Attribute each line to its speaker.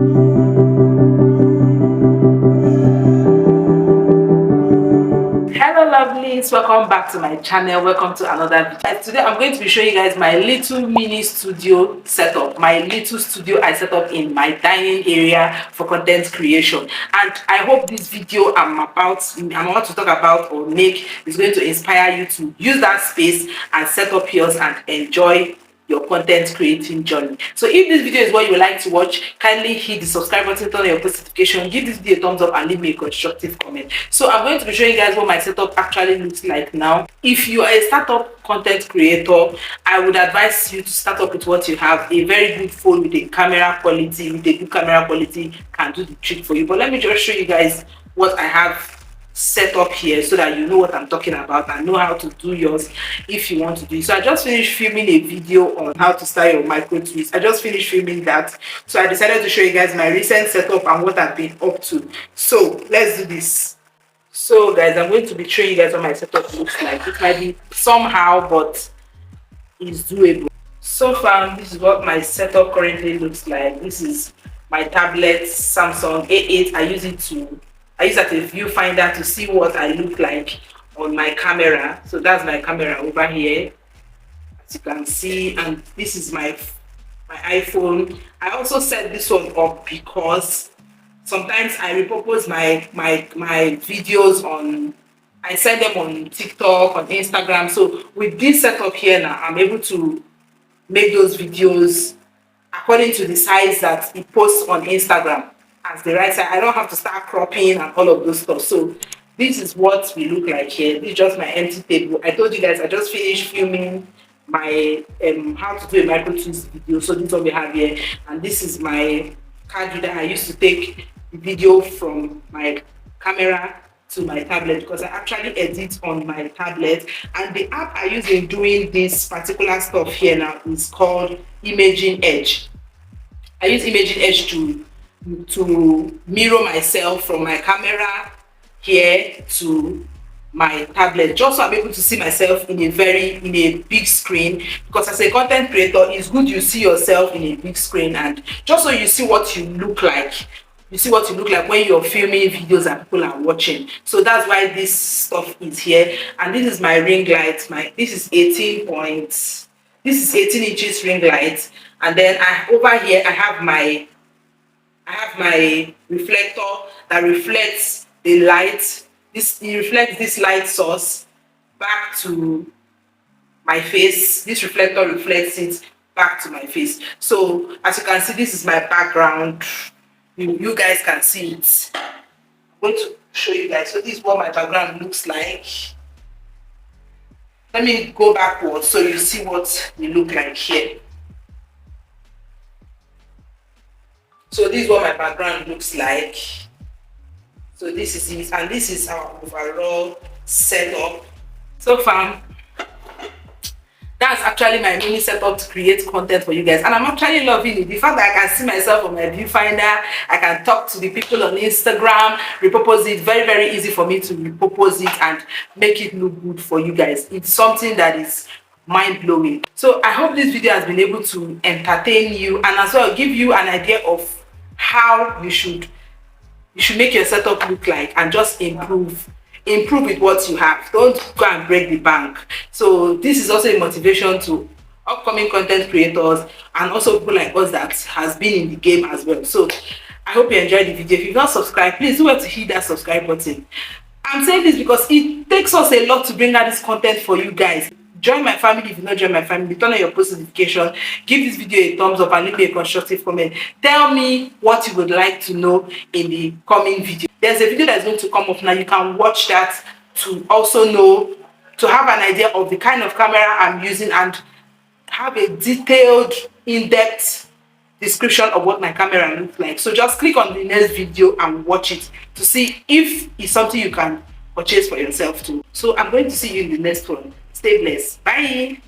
Speaker 1: Hello lovelies, welcome back to my channel. Welcome to another video. Today I'm going to be showing you guys my little mini studio setup, my little studio I set up in my dining area for content creation. And I hope this video I'm about to talk about or make is going to inspire you to use that space and set up yours and enjoy your content creating journey. So if this video is what you would like to watch, kindly hit the subscribe button, turn on your post notification, give this video a thumbs up and leave me a constructive comment. So I'm going to be showing you guys what my setup actually looks like now. If you are a startup content creator, I would advise you to start up with what you have. A very good phone with a camera quality, with a good camera quality can do the trick for you. But let me just show you guys what I have set up here so that you know what I'm talking about and know how to do yours if you want to do it. So I just finished filming a video on how to style your micro tweets. I just finished filming that, so I decided to show you guys my recent setup and what I've been up to. So let's do this. So guys, I'm going to be showing you guys what my setup looks like. It might be somehow, but it's doable. So far, this is what my setup currently looks like. This is my tablet, Samsung A8. I use that as a viewfinder to see what I look like on my camera. So that's my camera over here, as you can see, and this is my iPhone. I also set this one up because sometimes I repurpose my videos on, I send them on TikTok, on Instagram. So with this setup here now, I'm able to make those videos according to the size that it posts on Instagram as the right side. I don't have to start cropping and all of those stuff. So this is what we look like here. This is just my empty table. I told you guys I just finished filming my how to do a micro tweets video. So this is what we have here, and this is my card reader. I used to take the video from my camera to my tablet because I actually edit on my tablet, and the app I use in doing this particular stuff here now is called Imaging Edge. I use Imaging Edge to mirror myself from my camera here to my tablet, just so I'm able to see myself in a big screen, because as a content creator it's good you see yourself in a big screen, and just so you see what you look like. You see what you look like when you're filming videos and people are watching. So that's why this stuff is here. And this is my ring light. This is 18 inches ring light. And then over here I have my reflector that reflects the light. It reflects this light source back to my face. This reflector reflects it back to my face. So as you can see, this is my background. You guys can see it. I'm going to show you guys. So this is what my background looks like. Let me go backwards so you see what we look like here. So this is what my background looks like. So this is it, and this is our overall setup. So far, that's actually my mini setup to create content for you guys, and I'm actually loving it. The fact that I can see myself on my viewfinder, I can talk to the people on Instagram, repurpose it. Very, very easy for me to repurpose it and make it look good for you guys. It's something that is mind-blowing. So I hope this video has been able to entertain you and as well give you an idea of how you should make your setup look like, and just improve with what you have. Don't go and break the bank. So this is also a motivation to upcoming content creators and also people like us that has been in the game as well. So I hope you enjoyed the video. If you've not subscribed, please do well to hit that subscribe button. I'm saying this because it takes us a lot to bring out this content for you guys. Join my family if you not join my family. Turn on your post notification. Give this video a thumbs up and leave me a constructive comment. Tell me what you would like to know in the coming video. There's a video that's going to come up now. You can watch that to also know, to have an idea of the kind of camera I'm using and have a detailed, in-depth description of what my camera looks like. So just click on the next video and watch it to see if it's something you can purchase for yourself too. So I'm going to see you in the next one. Stay blessed. Bye.